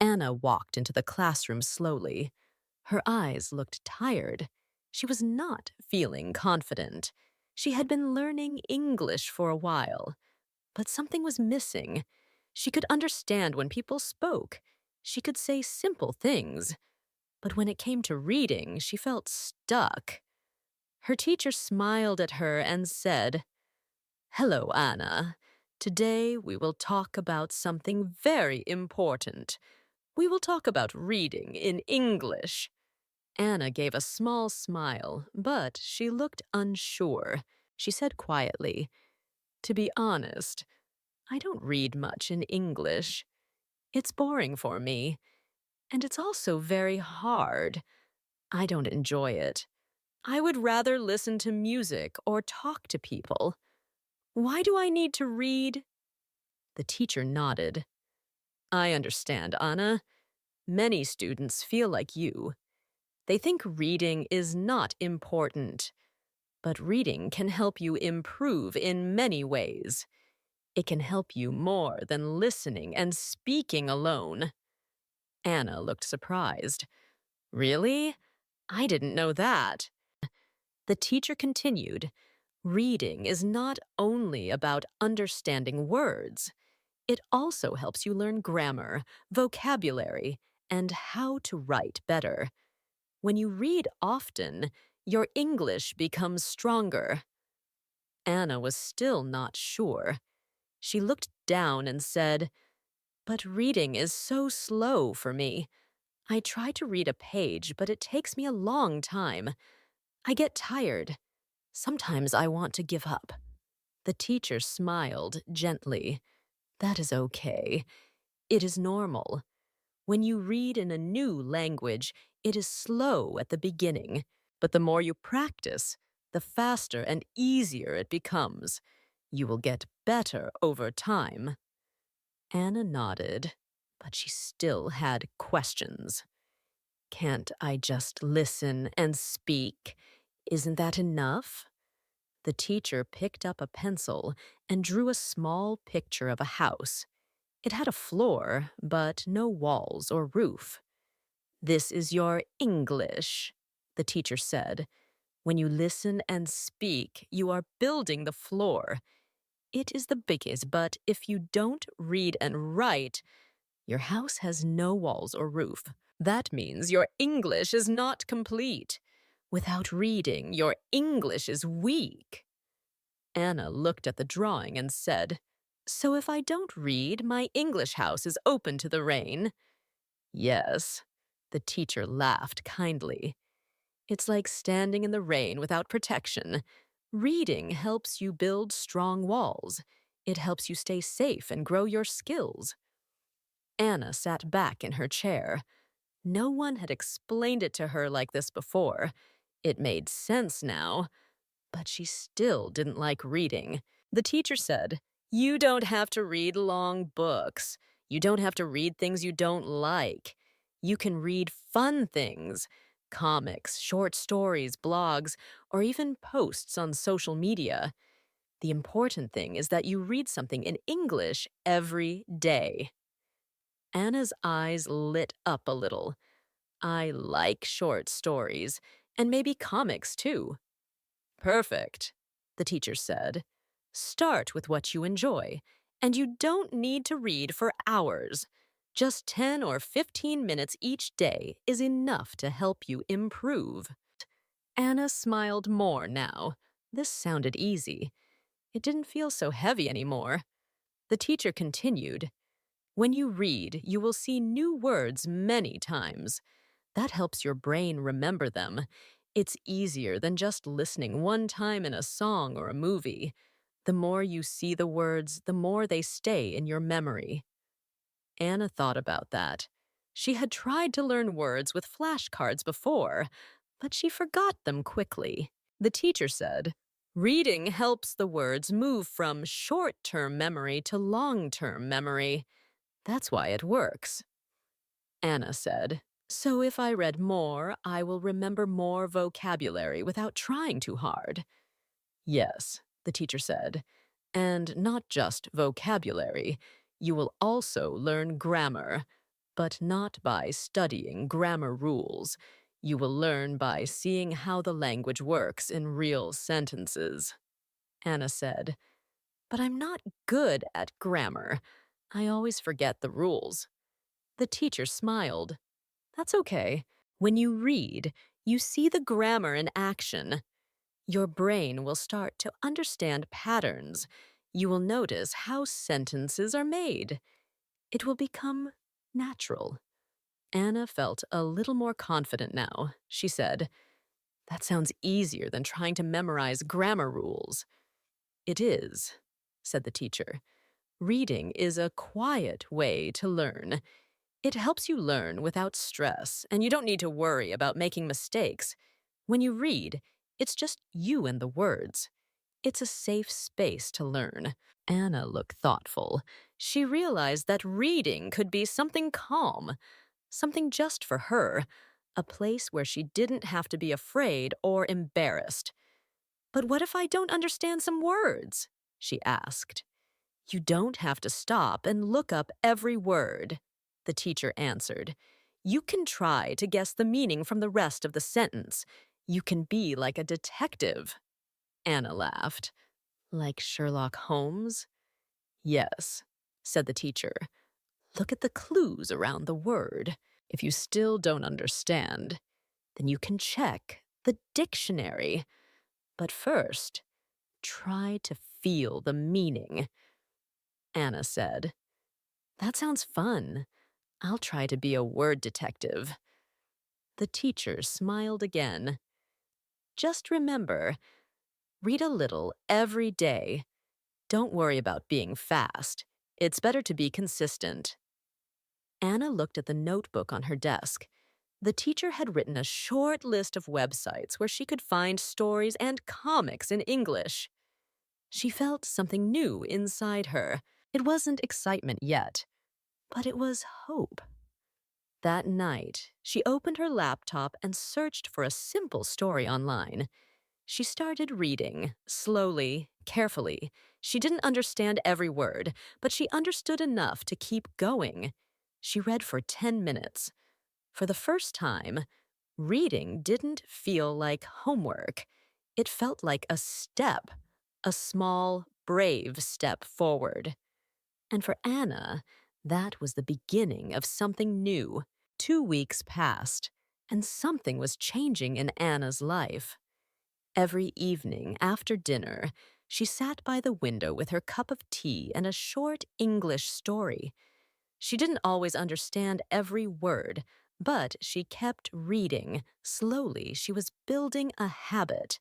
Anna walked into the classroom slowly. Her eyes looked tired. She was not feeling confident. She had been learning English for a while, but something was missing. She could understand when people spoke. She could say simple things. But when it came to reading, she felt stuck. Her teacher smiled at her and said, "Hello, Anna. Today we will talk about something very important. We will talk about reading in English." Anna gave a small smile, but she looked unsure. She said quietly, "To be honest, I don't read much in English. It's boring for me, and it's also very hard. I don't enjoy it. I would rather listen to music or talk to people. Why do I need to read?" The teacher nodded. "I understand, Anna. Many students feel like you. They think reading is not important, but reading can help you improve in many ways. It can help you more than listening and speaking alone." Anna looked surprised. "Really? I didn't know that." The teacher continued, "Reading is not only about understanding words. It also helps you learn grammar, vocabulary, and how to write better. When you read often, your English becomes stronger." Anna was still not sure. She looked down and said, "But reading is so slow for me. I try to read a page, but it takes me a long time. I get tired. Sometimes I want to give up." The teacher smiled gently. "That is okay. It is normal. When you read in a new language, it is slow at the beginning, but the more you practice, the faster and easier it becomes. You will get better over time." Anna nodded, but she still had questions. "Can't I just listen and speak? Isn't that enough?" The teacher picked up a pencil and drew a small picture of a house. It had a floor, but no walls or roof. "This is your English," the teacher said. "When you listen and speak, you are building the floor. It is the biggest, but if you don't read and write, your house has no walls or roof. That means your English is not complete. Without reading, your English is weak." Anna looked at the drawing and said, "So if I don't read, my English house is open to the rain?" "Yes." The teacher laughed kindly. "It's like standing in the rain without protection. Reading helps you build strong walls. It helps you stay safe and grow your skills." Anna sat back in her chair. No one had explained it to her like this before. It made sense now, but she still didn't like reading. The teacher said, "You don't have to read long books. You don't have to read things you don't like. You can read fun things, comics, short stories, blogs, or even posts on social media. The important thing is that you read something in English every day." Anna's eyes lit up a little. "I like short stories, and maybe comics too." "Perfect," the teacher said. "Start with what you enjoy, and you don't need to read for hours. Just 10 or 15 minutes each day is enough to help you improve." Anna smiled more now. This sounded easy. It didn't feel so heavy anymore. The teacher continued, "When you read, you will see new words many times. That helps your brain remember them. It's easier than just listening one time in a song or a movie. The more you see the words, the more they stay in your memory." Anna thought about that. She had tried to learn words with flashcards before, but she forgot them quickly. The teacher said, "Reading helps the words move from short-term memory to long-term memory. That's why it works." Anna said, "So if I read more, I will remember more vocabulary without trying too hard." "Yes," the teacher said, "and not just vocabulary. You will also learn grammar. But not by studying grammar rules. You will learn by seeing how the language works in real sentences, Anna said. But I'm not good at grammar. I always forget the rules. The teacher smiled. That's okay. When you read, you see the grammar in action. Your brain will start to understand patterns. You will notice how sentences are made. It will become natural. Anna felt a little more confident now. She said, That sounds easier than trying to memorize grammar rules. It is, said the teacher. Reading is a quiet way to learn. It helps you learn without stress, and you don't need to worry about making mistakes. When you read, it's just you and the words. It's a safe space to learn. Anna looked thoughtful. She realized that reading could be something calm, something just for her, a place where she didn't have to be afraid or embarrassed. But what if I don't understand some words? She asked. You don't have to stop and look up every word, the teacher answered. You can try to guess the meaning from the rest of the sentence. You can be like a detective. Anna laughed. Like Sherlock Holmes? Yes, said the teacher. Look at the clues around the word. If you still don't understand, then you can check the dictionary. But first, try to feel the meaning, Anna said. That sounds fun. I'll try to be a word detective. The teacher smiled again. Just remember, read a little every day. Don't worry about being fast. It's better to be consistent. Anna looked at the notebook on her desk. The teacher had written a short list of websites where she could find stories and comics in English. She felt something new inside her. It wasn't excitement yet, but it was hope. That night, she opened her laptop and searched for a simple story online. She started reading, slowly, carefully. She didn't understand every word, but she understood enough to keep going. She read for 10 minutes. For the first time, reading didn't feel like homework. It felt like a step, a small, brave step forward. And for Anna, that was the beginning of something new. 2 weeks passed, and something was changing in Anna's life. Every evening after dinner, she sat by the window with her cup of tea and a short English story. She didn't always understand every word, but she kept reading. Slowly, she was building a habit,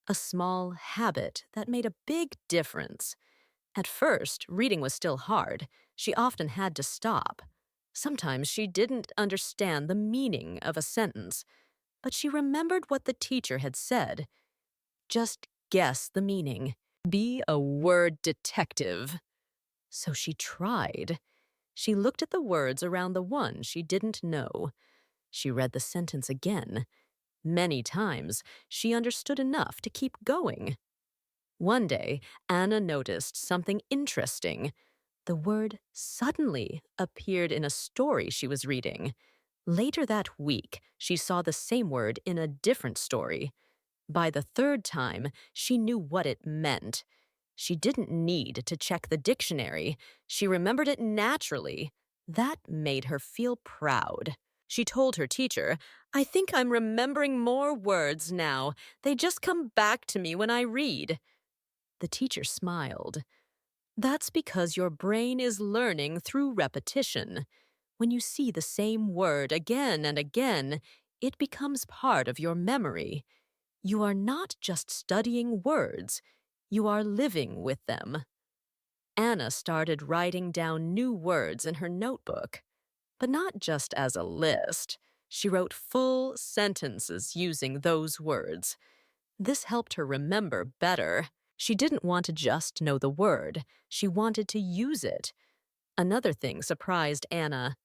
a small habit that made a big difference. At first, reading was still hard. She often had to stop. Sometimes she didn't understand the meaning of a sentence, but she remembered what the teacher had said. Just guess the meaning. Be a word detective. So she tried. She looked at the words around the one she didn't know. She read the sentence again. Many times, she understood enough to keep going. One day, Anna noticed something interesting. The word suddenly appeared in a story she was reading. Later that week, she saw the same word in a different story. By the third time, she knew what it meant. She didn't need to check the dictionary. She remembered it naturally. That made her feel proud. She told her teacher, I think I'm remembering more words now. They just come back to me when I read. The teacher smiled. That's because your brain is learning through repetition. When you see the same word again and again, it becomes part of your memory. You are not just studying words, you are living with them. Anna started writing down new words in her notebook, but not just as a list. She wrote full sentences using those words. This helped her remember better. She didn't want to just know the word, she wanted to use it. Another thing surprised Anna.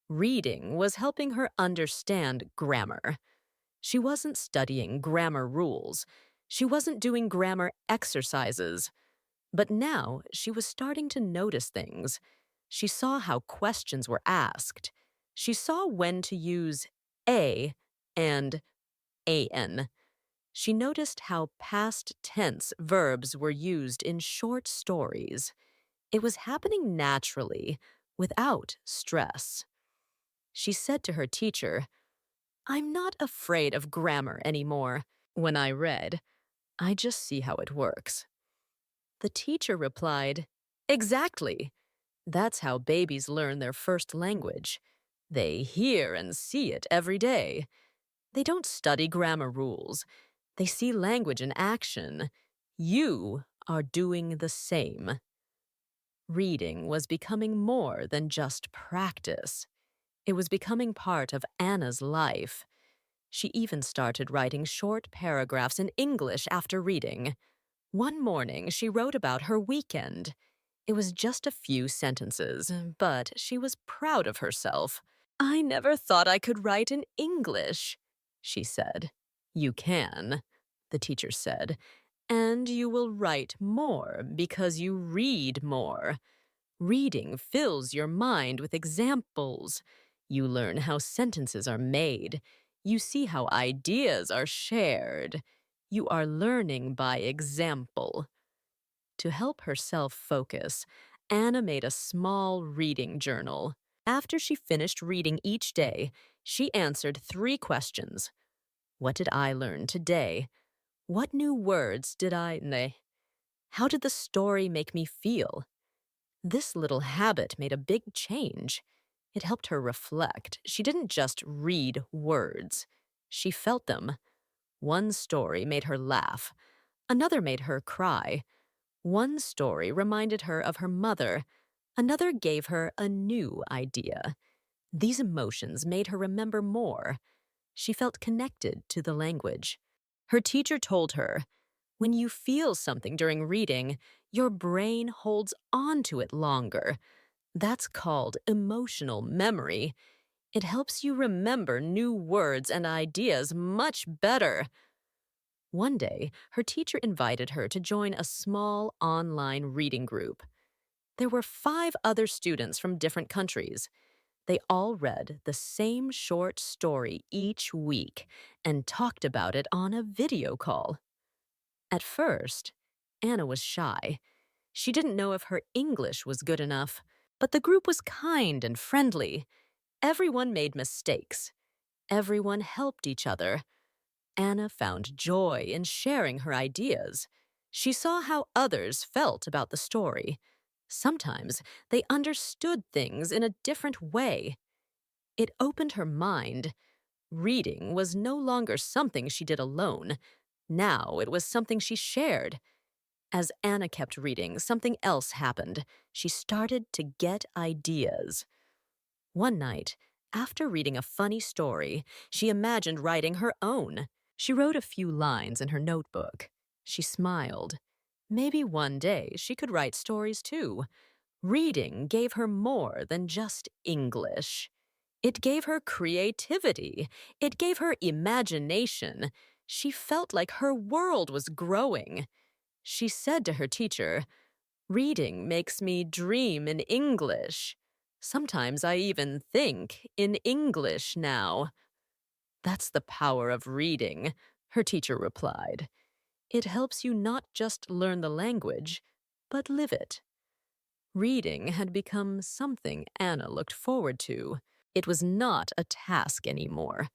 Reading was helping her understand grammar. She wasn't studying grammar rules. She wasn't doing grammar exercises. But now she was starting to notice things. She saw how questions were asked. She saw when to use a and an. She noticed how past tense verbs were used in short stories. It was happening naturally, without stress. She said to her teacher, "I'm not afraid of grammar anymore. When I read, I just see how it works." The teacher replied, "Exactly. That's how babies learn their first language. They hear and see it every day. They don't study grammar rules. They see language in action. You are doing the same." Reading was becoming more than just practice. It was becoming part of Anna's life. She even started writing short paragraphs in English after reading. One morning, she wrote about her weekend. It was just a few sentences, but she was proud of herself. "I never thought I could write in English," she said. "You can," the teacher said, "and you will write more because you read more. Reading fills your mind with examples. You learn how sentences are made. You see how ideas are shared. You are learning by example." To help herself focus, Anna made a small reading journal. After she finished reading each day, she answered 3 questions. What did I learn today? What new words did I... Nay. How did the story make me feel? This little habit made a big change. It helped her reflect. She didn't just read words. She felt them. One story made her laugh. Another made her cry. One story reminded her of her mother. Another gave her a new idea. These emotions made her remember more. She felt connected to the language. Her teacher told her, "When you feel something during reading, your brain holds on to it longer. That's called emotional memory. It helps you remember new words and ideas much better." One day, her teacher invited her to join a small online reading group. There were 5 other students from different countries. They all read the same short story each week and talked about it on a video call. At first, Anna was shy. She didn't know if her English was good enough, but the group was kind and friendly. Everyone made mistakes. Everyone helped each other. Anna found joy in sharing her ideas. She saw how others felt about the story. Sometimes they understood things in a different way. It opened her mind. Reading was no longer something she did alone. Now it was something she shared. As Anna kept reading, something else happened. She started to get ideas. One night, after reading a funny story, she imagined writing her own. She wrote a few lines in her notebook. She smiled. Maybe one day she could write stories too. Reading gave her more than just English. It gave her creativity. It gave her imagination. She felt like her world was growing. She said to her teacher, "Reading makes me dream in English. Sometimes I even think in English now." "That's the power of reading," her teacher replied. "It helps you not just learn the language, but live it." Reading had become something Anna looked forward to. It was not a task anymore.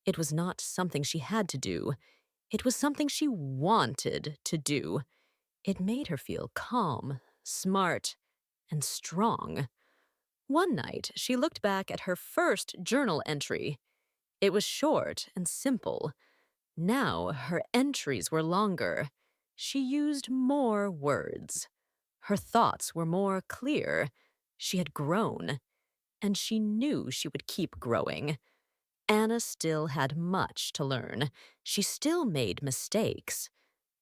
It was not something she had to do. It was something she wanted to do. It made her feel calm, smart, and strong. One night, she looked back at her first journal entry. It was short and simple. Now her entries were longer. She used more words. Her thoughts were more clear. She had grown, and she knew she would keep growing. Anna still had much to learn. She still made mistakes.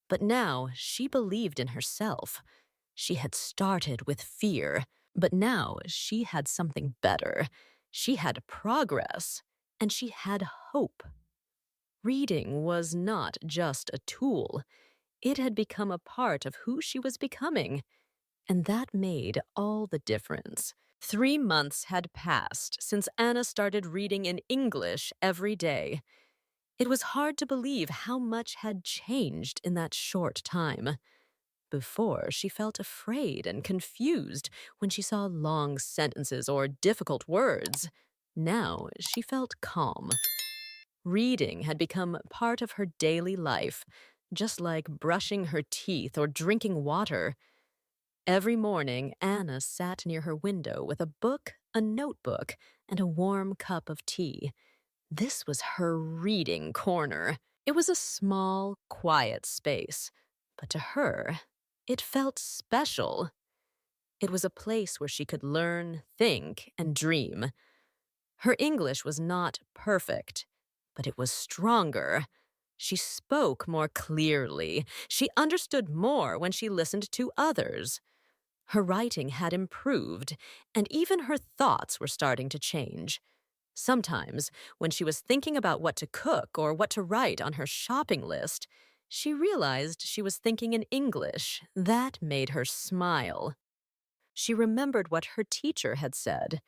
But now she believed in herself. She had started with fear, but now she had something better. She had progress, and she had hope. Reading was not just a tool. It had become a part of who she was becoming, and that made all the difference. 3 months had passed since Anna started reading in English every day. It was hard to believe how much had changed in that short time. Before, she felt afraid and confused when she saw long sentences or difficult words. Now, she felt calm. Reading had become part of her daily life, just like brushing her teeth or drinking water. Every morning, Anna sat near her window with a book, a notebook, and a warm cup of tea. This was her reading corner. It was a small, quiet space, but to her, it felt special. It was a place where she could learn, think, and dream. Her English was not perfect, but it was stronger. She spoke more clearly. She understood more when she listened to others. Her writing had improved, and even her thoughts were starting to change. Sometimes, when she was thinking about what to cook or what to write on her shopping list, she realized she was thinking in English. That made her smile. She remembered what her teacher had said.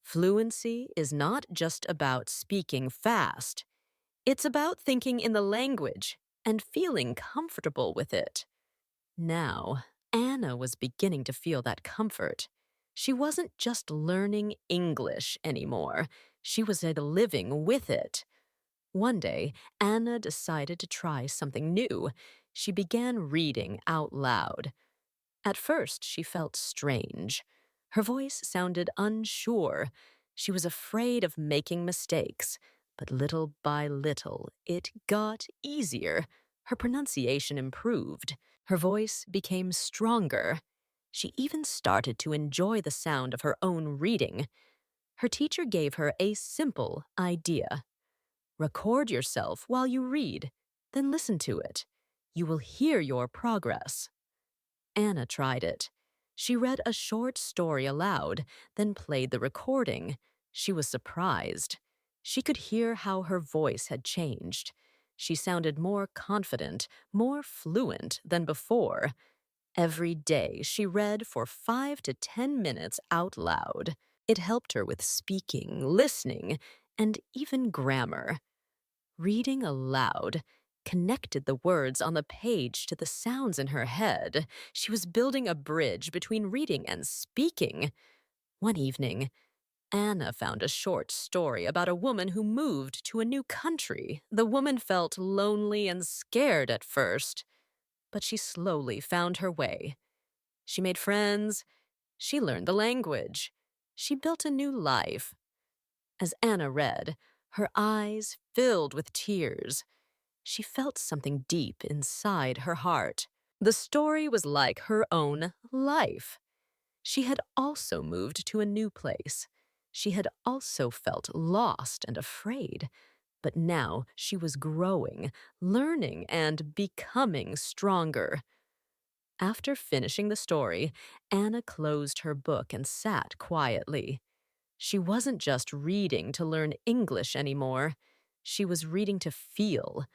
Fluency is not just about speaking fast. It's about thinking in the language and feeling comfortable with it. Now, Anna was beginning to feel that comfort. She wasn't just learning English anymore. She was living with it. One day, Anna decided to try something new. She began reading out loud. At first, she felt strange. Her voice sounded unsure. She was afraid of making mistakes. But little by little, it got easier. Her pronunciation improved. Her voice became stronger. She even started to enjoy the sound of her own reading. Her teacher gave her a simple idea. Record yourself while you read, then listen to it. You will hear your progress. Anna tried it. She read a short story aloud, then played the recording. She was surprised. She could hear how her voice had changed. She sounded more confident, more fluent than before. Every day, she read for 5 to 10 minutes out loud. It helped her with speaking, listening, and even grammar. Reading aloud connected the words on the page to the sounds in her head. She was building a bridge between reading and speaking. One evening, Anna found a short story about a woman who moved to a new country. The woman felt lonely and scared at first, but she slowly found her way. She made friends. She learned the language. She built a new life. As Anna read, her eyes filled with tears. She felt something deep inside her heart. The story was like her own life. She had also moved to a new place. She had also felt lost and afraid. But now she was growing, learning, and becoming stronger. After finishing the story, Anna closed her book and sat quietly. She wasn't just reading to learn English anymore. She was reading to feel,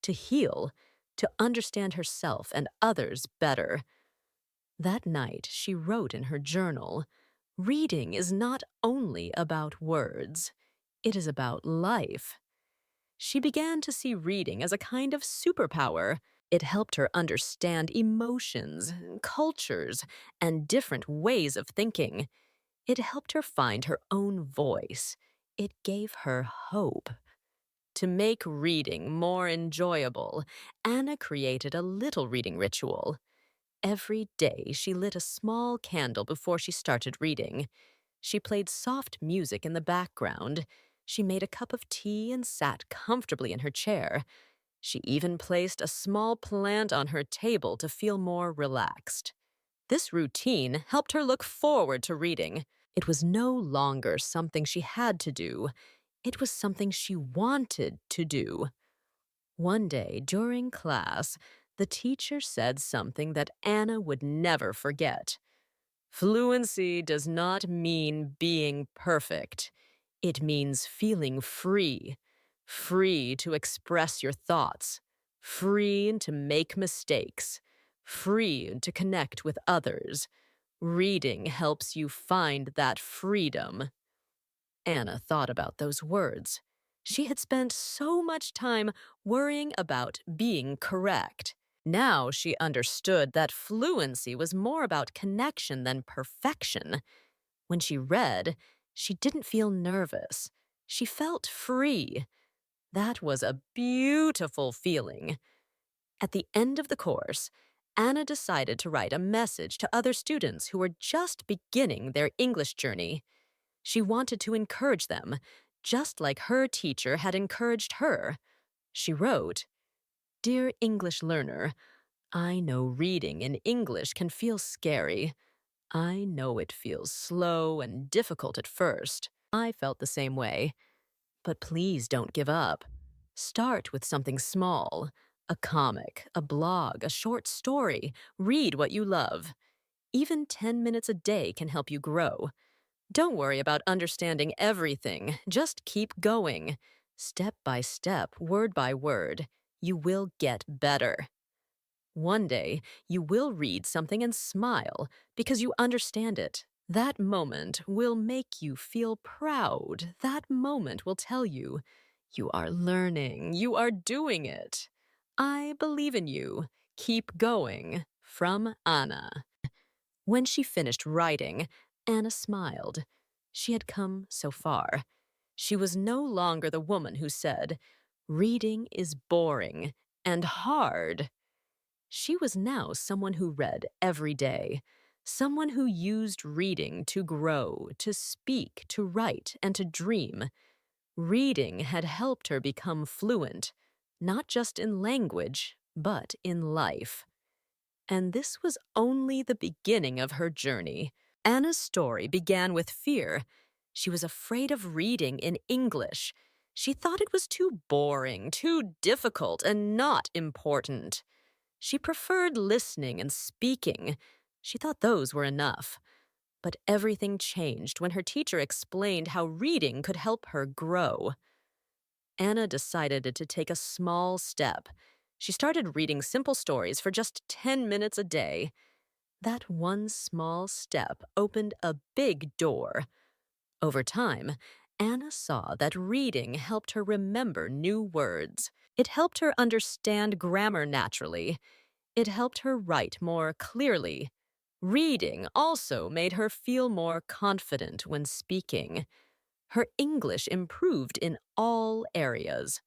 to heal, to understand herself and others better. That night, she wrote in her journal, "Reading is not only about words, it is about life." She began to see reading as a kind of superpower. It helped her understand emotions, cultures, and different ways of thinking. It helped her find her own voice. It gave her hope. To make reading more enjoyable, Anna created a little reading ritual. Every day, she lit a small candle before she started reading. She played soft music in the background. She made a cup of tea and sat comfortably in her chair. She even placed a small plant on her table to feel more relaxed. This routine helped her look forward to reading. It was no longer something she had to do. It was something she wanted to do. One day, during class, the teacher said something that Anna would never forget. Fluency does not mean being perfect. It means feeling free. Free to express your thoughts. Free to make mistakes. Free to connect with others. Reading helps you find that freedom. Anna thought about those words. She had spent so much time worrying about being correct. Now she understood that fluency was more about connection than perfection. When she read, she didn't feel nervous. She felt free. That was a beautiful feeling. At the end of the course, Anna decided to write a message to other students who were just beginning their English journey. She wanted to encourage them, just like her teacher had encouraged her. She wrote, "Dear English learner, I know reading in English can feel scary. I know it feels slow and difficult at first. I felt the same way. But please don't give up. Start with something small, a comic, a blog, a short story. Read what you love. Even 10 minutes a day can help you grow. Don't worry about understanding everything. Just keep going. Step by step, word by word, you will get better. One day, you will read something and smile because you understand it. That moment will make you feel proud. That moment will tell you, you are learning, you are doing it. I believe in you. Keep going. From Anna." When she finished writing, Anna smiled. She had come so far. She was no longer the woman who said, "Reading is boring and hard." She was now someone who read every day, someone who used reading to grow, to speak, to write, and to dream. Reading had helped her become fluent, not just in language, but in life. And this was only the beginning of her journey. Anna's story began with fear. She was afraid of reading in English. She thought it was too boring, too difficult, and not important. She preferred listening and speaking. She thought those were enough. But everything changed when her teacher explained how reading could help her grow. Anna decided to take a small step. She started reading simple stories for just 10 minutes a day. That one small step opened a big door. Over time, Anna saw that reading helped her remember new words. It helped her understand grammar naturally. It helped her write more clearly. Reading also made her feel more confident when speaking. Her English improved in all areas.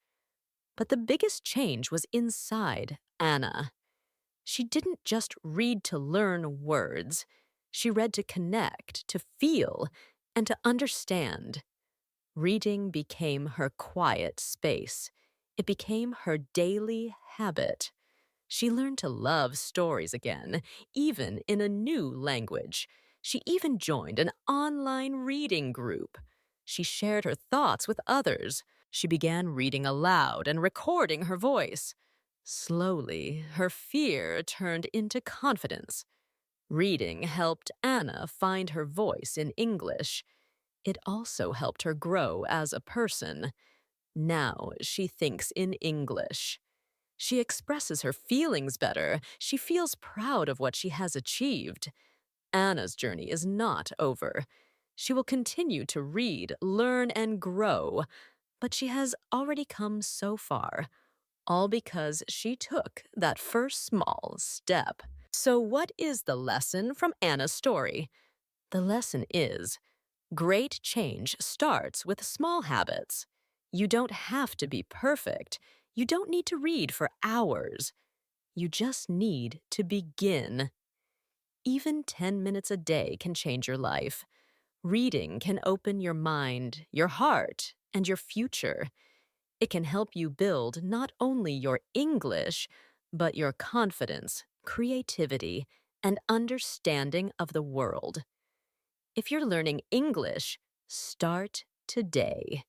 But the biggest change was inside Anna. She didn't just read to learn words. She read to connect, to feel, and to understand. Reading became her quiet space. It became her daily habit. She learned to love stories again, even in a new language. She even joined an online reading group. She shared her thoughts with others. She began reading aloud and recording her voice. Slowly, her fear turned into confidence. Reading helped Anna find her voice in English. It also helped her grow as a person. Now she thinks in English. She expresses her feelings better. She feels proud of what she has achieved. Anna's journey is not over. She will continue to read, learn, and grow, but she has already come so far, all because she took that first small step. So, what is the lesson from Anna's story? The lesson is great change starts with small habits. You don't have to be perfect. You don't need to read for hours. You just need to begin. Even 10 minutes a day can change your life. Reading can open your mind, your heart, and your future. It can help you build not only your English, but your confidence, creativity, and understanding of the world. If you're learning English, start today.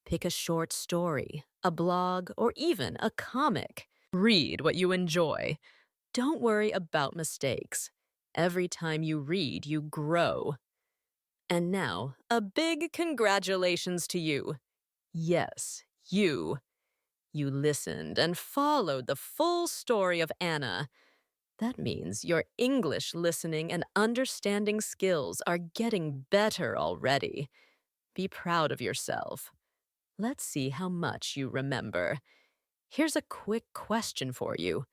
Pick a short story, a blog, or even a comic. Read what you enjoy. Don't worry about mistakes. Every time you read, you grow. And now, a big congratulations to you. Yes, you. You listened and followed the full story of Anna. That means your English listening and understanding skills are getting better already. Be proud of yourself. Let's see how much you remember. Here's a quick question for you.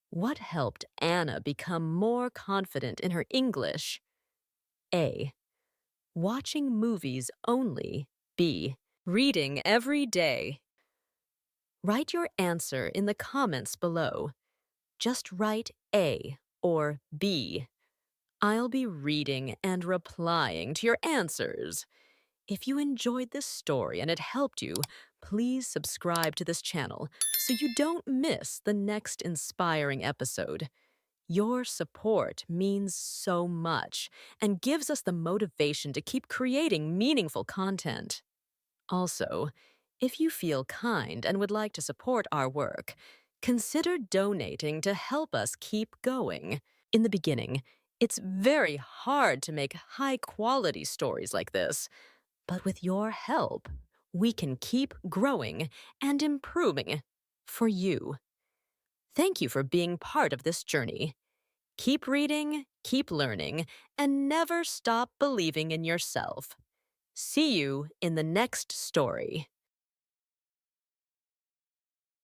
What helped Anna become more confident in her English? A. Watching movies only. B. Reading every day. Write your answer in the comments below. Just write A or B. I'll be reading and replying to your answers. If you enjoyed this story and it helped you, please subscribe to this channel so you don't miss the next inspiring episode. Your support means so much and gives us the motivation to keep creating meaningful content. Also, if you feel kind and would like to support our work, consider donating to help us keep going. In the beginning, it's very hard to make high-quality stories like this, but with your help, we can keep growing and improving for you. Thank you for being part of this journey. Keep reading, keep learning, and never stop believing in yourself. See you in the next story.